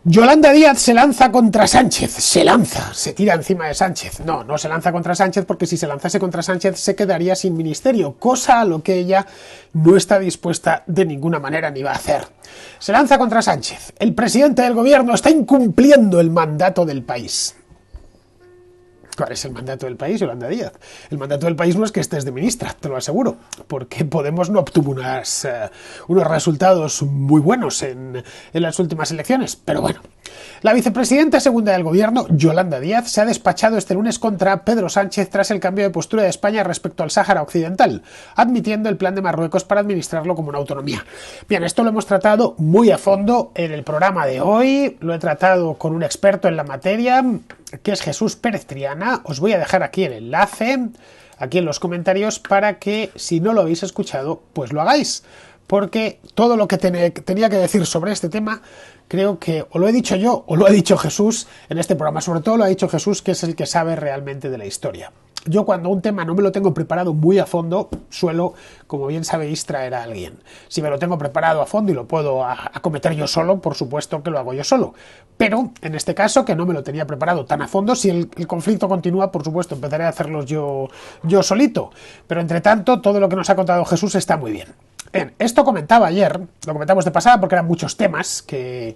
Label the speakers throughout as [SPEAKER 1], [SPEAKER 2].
[SPEAKER 1] Yolanda Díaz se lanza contra Sánchez, se tira encima de Sánchez. No se lanza contra Sánchez porque si se lanzase contra Sánchez se quedaría sin ministerio, cosa a lo que ella no está dispuesta de ninguna manera ni va a hacer. Se lanza contra Sánchez. El presidente del gobierno está incumpliendo el mandato del país. ¿Cuál es el mandato del país, Yolanda Díaz? El mandato del país no es que estés de ministra, te lo aseguro, porque Podemos no obtuvo unos resultados muy buenos en las últimas elecciones, pero bueno. La vicepresidenta segunda del gobierno, Yolanda Díaz, se ha despachado este lunes contra Pedro Sánchez tras el cambio de postura de España respecto al Sáhara Occidental, admitiendo el plan de Marruecos para administrarlo como una autonomía. Bien, esto lo hemos tratado muy a fondo en el programa de hoy, lo he tratado con un experto en la materia, que es Jesús Pérez Triana. Os voy a dejar aquí el enlace, aquí en los comentarios, para que si no lo habéis escuchado, pues lo hagáis. Porque todo lo que tenía que decir sobre este tema, creo que o lo he dicho yo o lo ha dicho Jesús en este programa. Sobre todo lo ha dicho Jesús, que es el que sabe realmente de la historia. Yo cuando un tema no me lo tengo preparado muy a fondo, suelo, como bien sabéis, traer a alguien. Si me lo tengo preparado a fondo y lo puedo acometer yo solo, por supuesto que lo hago yo solo. Pero en este caso, que no me lo tenía preparado tan a fondo, si el conflicto continúa, por supuesto, empezaré a hacerlos yo solito. Pero entre tanto, todo lo que nos ha contado Jesús está muy bien. Bien, esto comentaba ayer, lo comentamos de pasada porque eran muchos temas que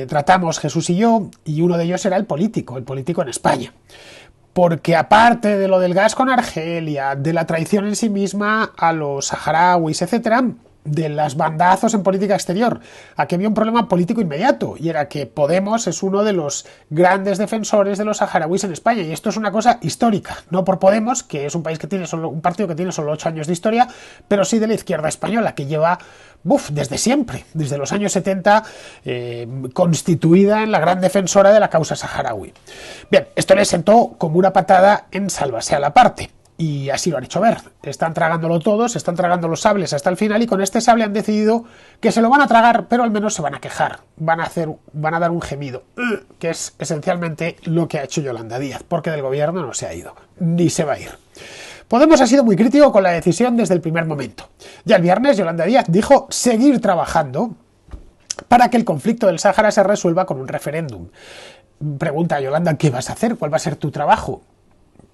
[SPEAKER 1] tratamos Jesús y yo, y uno de ellos era el político en España. Porque aparte de lo del gas con Argelia, de la traición en sí misma a los saharauis, etcétera, de las bandazos en política exterior, aquí había un problema político inmediato, y era que Podemos es uno de los grandes defensores de los saharauis en España, y esto es una cosa histórica, no por Podemos, que es un país que tiene un partido que tiene solo 8 años de historia, pero sí de la izquierda española, que lleva desde siempre, desde los años 70, constituida en la gran defensora de la causa saharaui. Bien, esto le sentó como una patada en sálvase a la parte. Y así lo han hecho ver. Están tragándolo todo, se están tragando los sables hasta el final, y con este sable han decidido que se lo van a tragar, pero al menos se van a quejar. Van a dar un gemido, que es esencialmente lo que ha hecho Yolanda Díaz, porque del gobierno no se ha ido, ni se va a ir. Podemos ha sido muy crítico con la decisión desde el primer momento. Ya el viernes Yolanda Díaz dijo seguir trabajando para que el conflicto del Sáhara se resuelva con un referéndum. Pregunta a Yolanda, ¿qué vas a hacer? ¿Cuál va a ser tu trabajo?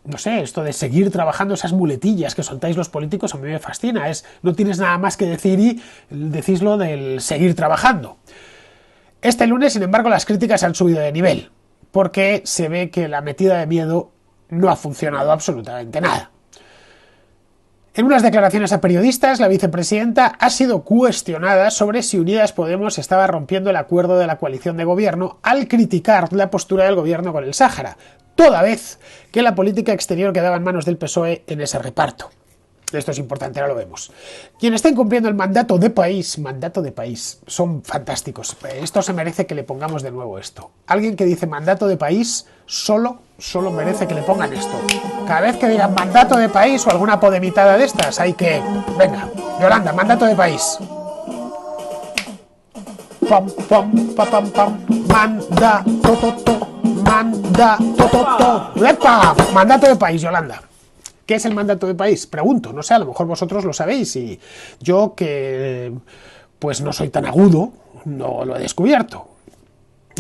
[SPEAKER 1] No sé, esto de seguir trabajando, esas muletillas que soltáis los políticos, a mí me fascina. No tienes nada más que decir y decís lo del seguir trabajando. Este lunes, sin embargo, las críticas han subido de nivel, porque se ve que la metida de miedo no ha funcionado absolutamente nada. En unas declaraciones a periodistas, la vicepresidenta ha sido cuestionada sobre si Unidas Podemos estaba rompiendo el acuerdo de la coalición de gobierno al criticar la postura del gobierno con el Sáhara, toda vez que la política exterior quedaba en manos del PSOE en ese reparto. Esto es importante, ahora lo vemos. Quienes estén cumpliendo el mandato de país, son fantásticos. Esto se merece que le pongamos de nuevo esto. Alguien que dice mandato de país, solo merece que le pongan esto. Cada vez que digan mandato de país o alguna podemitada de estas, hay que... Venga, Yolanda, mandato de país. Pam, pam, pam, pam, pam. Mandato de país, Yolanda. ¿Qué es el mandato de país? Pregunto, no sé, a lo mejor vosotros lo sabéis y yo, que pues no soy tan agudo, no lo he descubierto.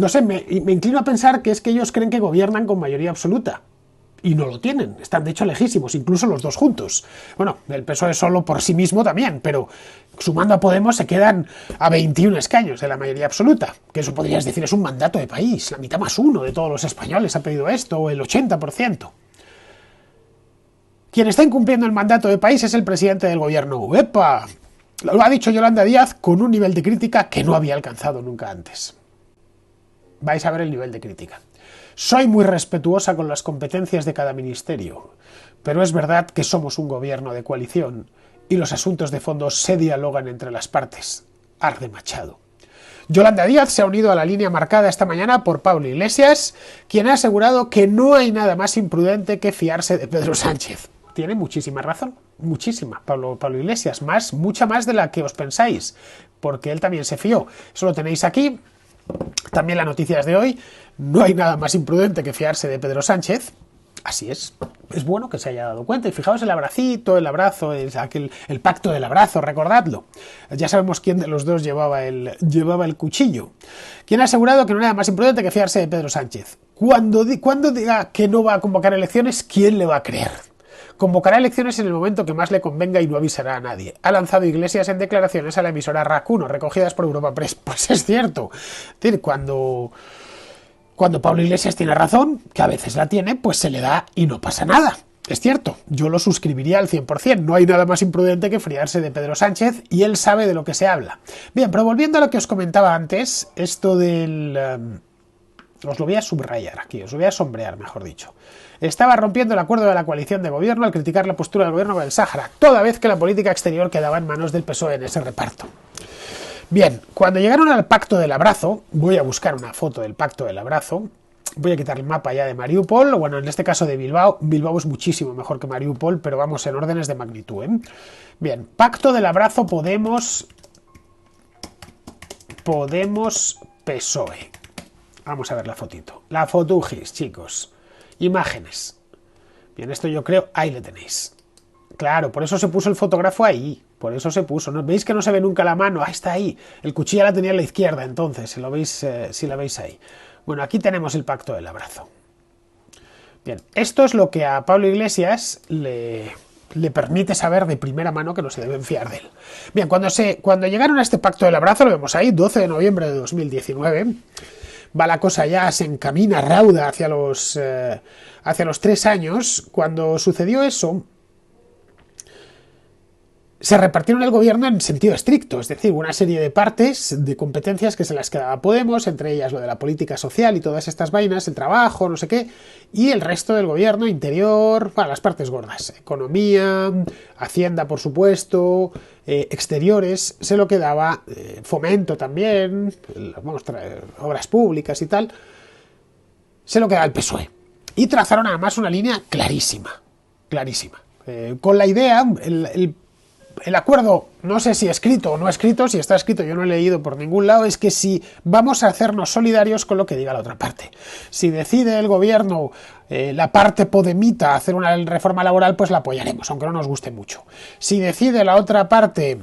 [SPEAKER 1] No sé, me inclino a pensar que es que ellos creen que gobiernan con mayoría absoluta. Y no lo tienen, están de hecho lejísimos, incluso los dos juntos. Bueno, el PSOE solo por sí mismo también, pero sumando a Podemos se quedan a 21 escaños de la mayoría absoluta, que eso podrías decir es un mandato de país, la mitad más uno de todos los españoles ha pedido esto, o el 80%. Quien está incumpliendo el mandato de país es el presidente del gobierno. ¡Epa! Lo ha dicho Yolanda Díaz con un nivel de crítica que no había alcanzado nunca antes. Vais a ver el nivel de crítica. Soy muy respetuosa con las competencias de cada ministerio, pero es verdad que somos un gobierno de coalición y los asuntos de fondo se dialogan entre las partes. Arde Machado. Yolanda Díaz se ha unido a la línea marcada esta mañana por Pablo Iglesias, quien ha asegurado que no hay nada más imprudente que fiarse de Pedro Sánchez. Tiene muchísima razón, muchísima, Pablo Iglesias, mucha más de la que os pensáis, porque él también se fió. Eso lo tenéis aquí, también las noticias de hoy. No hay nada más imprudente que fiarse de Pedro Sánchez. Así es. Es bueno que se haya dado cuenta. Y fijaos el abracito, el abrazo, el pacto del abrazo, recordadlo. Ya sabemos quién de los dos llevaba el cuchillo. ¿Quién ha asegurado que no hay nada más imprudente que fiarse de Pedro Sánchez? Cuando diga que no va a convocar elecciones, ¿quién le va a creer? Convocará elecciones en el momento que más le convenga y no avisará a nadie. Ha lanzado Iglesias en declaraciones a la emisora RAC1, recogidas por Europa Press. Pues es cierto. Es decir, cuando Pablo Iglesias tiene razón, que a veces la tiene, pues se le da y no pasa nada. Es cierto, yo lo suscribiría al 100%. No hay nada más imprudente que fiarse de Pedro Sánchez y él sabe de lo que se habla. Bien, pero volviendo a lo que os comentaba antes, esto del... os lo voy a subrayar aquí, os lo voy a sombrear, mejor dicho. Estaba rompiendo el acuerdo de la coalición de gobierno al criticar la postura del gobierno con el Sáhara, toda vez que la política exterior quedaba en manos del PSOE en ese reparto. Bien, cuando llegaron al pacto del abrazo, voy a buscar una foto del pacto del abrazo, voy a quitar el mapa ya de Mariupol, bueno, en este caso de Bilbao. Bilbao es muchísimo mejor que Mariupol, pero vamos en órdenes de magnitud, ¿eh? Bien, pacto del abrazo Podemos PSOE. Vamos a ver la fotito. La fotujis, chicos. Imágenes. Bien, esto yo creo, ahí le tenéis. Claro, por eso se puso el fotógrafo ahí. Por eso se puso. ¿No? ¿Veis que no se ve nunca la mano? Ahí está ahí. El cuchillo la tenía a la izquierda, entonces, si lo veis, si la veis ahí. Bueno, aquí tenemos el pacto del abrazo. Bien, esto es lo que a Pablo Iglesias le permite saber de primera mano que no se deben fiar de él. Bien, cuando llegaron a este pacto del abrazo, lo vemos ahí, 12 de noviembre de 2019, va la cosa ya, se encamina rauda hacia los 3 años. Cuando sucedió eso, se repartieron el gobierno en sentido estricto, es decir, una serie de partes, de competencias que se las quedaba Podemos, entre ellas lo de la política social y todas estas vainas, el trabajo, no sé qué, y el resto del gobierno, interior, bueno, las partes gordas, economía, hacienda, por supuesto, exteriores, se lo quedaba, fomento también, vamos, obras públicas y tal, se lo quedaba el PSOE. Y trazaron además una línea clarísima, con la idea, el acuerdo, no sé si escrito o no escrito, si está escrito yo no he leído por ningún lado, es que si vamos a hacernos solidarios con lo que diga la otra parte. Si decide el gobierno, la parte podemita, hacer una reforma laboral, pues la apoyaremos, aunque no nos guste mucho. Si decide la otra parte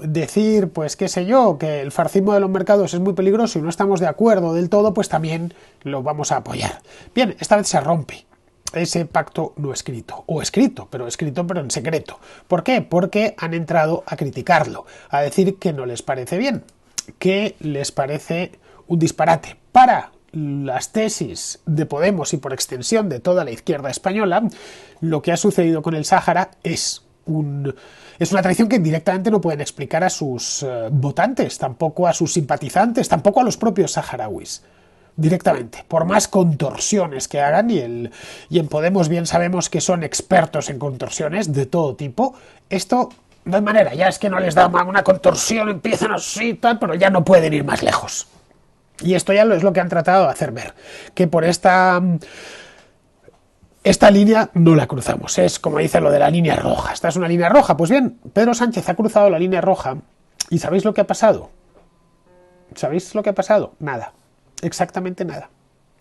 [SPEAKER 1] decir, pues qué sé yo, que el farcismo de los mercados es muy peligroso y no estamos de acuerdo del todo, pues también lo vamos a apoyar. Bien, esta vez se rompe ese pacto no escrito, o escrito pero en secreto. ¿Por qué? Porque han entrado a criticarlo, a decir que no les parece bien, que les parece un disparate. Para las tesis de Podemos y por extensión de toda la izquierda española, lo que ha sucedido con el Sáhara es una traición que directamente no pueden explicar a sus votantes, tampoco a sus simpatizantes, tampoco a los propios saharauis. Directamente, por más contorsiones que hagan, y en Podemos bien sabemos que son expertos en contorsiones de todo tipo, esto no hay manera, ya es que no les da una contorsión, empiezan así, tal, pero ya no pueden ir más lejos. Y esto ya es lo que han tratado de hacer ver, que por esta línea no la cruzamos, es como dice lo de la línea roja, esta es una línea roja. Pues bien, Pedro Sánchez ha cruzado la línea roja, ¿y sabéis lo que ha pasado? ¿Sabéis lo que ha pasado? Nada. Exactamente nada.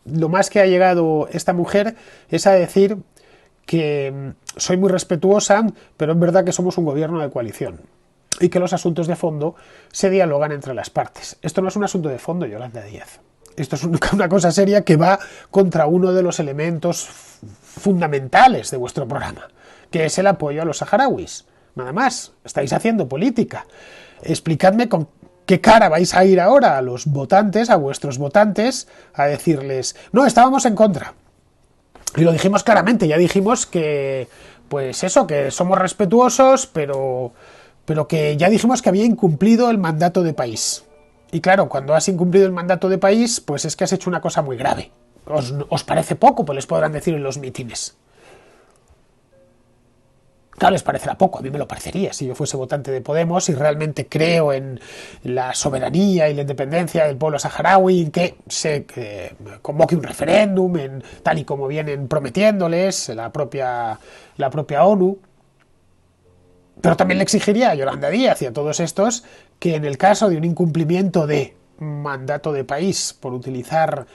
[SPEAKER 1] Lo más que ha llegado esta mujer es a decir que soy muy respetuosa, pero es verdad que somos un gobierno de coalición y que los asuntos de fondo se dialogan entre las partes. Esto no es un asunto de fondo, Yolanda Díaz. Esto es una cosa seria que va contra uno de los elementos fundamentales de vuestro programa, que es el apoyo a los saharauis. Nada más, estáis haciendo política. Explicadme con ¿qué cara vais a ir ahora a los votantes, a vuestros votantes, a decirles, no, estábamos en contra? Y lo dijimos claramente, ya dijimos que, pues eso, que somos respetuosos, pero que ya dijimos que había incumplido el mandato de país. Y claro, cuando has incumplido el mandato de país, pues es que has hecho una cosa muy grave. ¿Os parece poco? Pues les podrán decir en los mítines. Claro, les parecerá poco, a mí me lo parecería si yo fuese votante de Podemos y realmente creo en la soberanía y la independencia del pueblo saharaui, que se convoque un referéndum, tal y como vienen prometiéndoles la propia ONU. Pero también le exigiría a Yolanda Díaz y a todos estos que en el caso de un incumplimiento de mandato de país por utilizar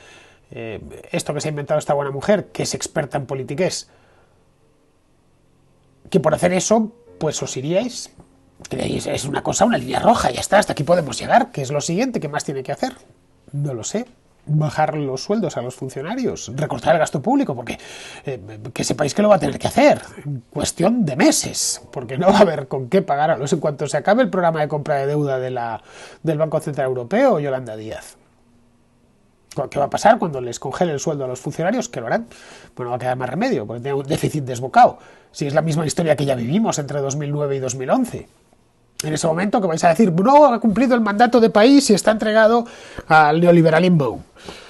[SPEAKER 1] esto que se ha inventado esta buena mujer, que es experta en politiqués, que por hacer eso, pues os iríais. Es una cosa, una línea roja, ya está, hasta aquí podemos llegar. ¿Qué es lo siguiente? ¿Qué más tiene que hacer? No lo sé. Bajar los sueldos a los funcionarios, recortar el gasto público, porque que sepáis que lo va a tener que hacer en cuestión de meses, porque no va a haber con qué pagar a los en cuanto se acabe el programa de compra de deuda del Banco Central Europeo, Yolanda Díaz. ¿Qué va a pasar cuando les congele el sueldo a los funcionarios? ¿Qué lo harán? Bueno, va a quedar más remedio, porque tiene un déficit desbocado. Si es la misma historia que ya vivimos entre 2009 y 2011. En ese momento que vais a decir, no, ha cumplido el mandato de país y está entregado al neoliberalismo.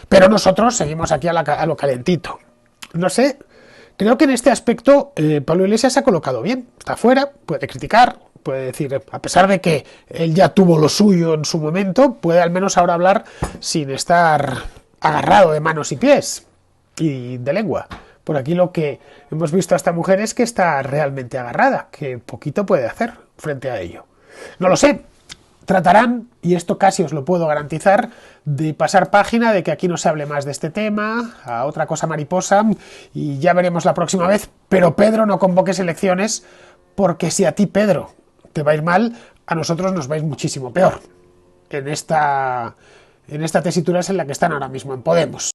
[SPEAKER 1] Pero nosotros seguimos aquí a lo calentito. No sé, creo que en este aspecto Pablo Iglesias se ha colocado bien. Está fuera, puede criticar, puede decir, a pesar de que él ya tuvo lo suyo en su momento, puede al menos ahora hablar sin estar agarrado de manos y pies y de lengua. Por aquí lo que hemos visto a esta mujer es que está realmente agarrada, que poquito puede hacer frente a ello. No lo sé, tratarán, y esto casi os lo puedo garantizar, de pasar página, de que aquí no se hable más de este tema, a otra cosa mariposa, y ya veremos la próxima vez. Pero Pedro, no convoques elecciones, porque si a ti, Pedro, te va a ir mal, a nosotros nos va a ir muchísimo peor. En esta tesitura es en la que están ahora mismo en Podemos.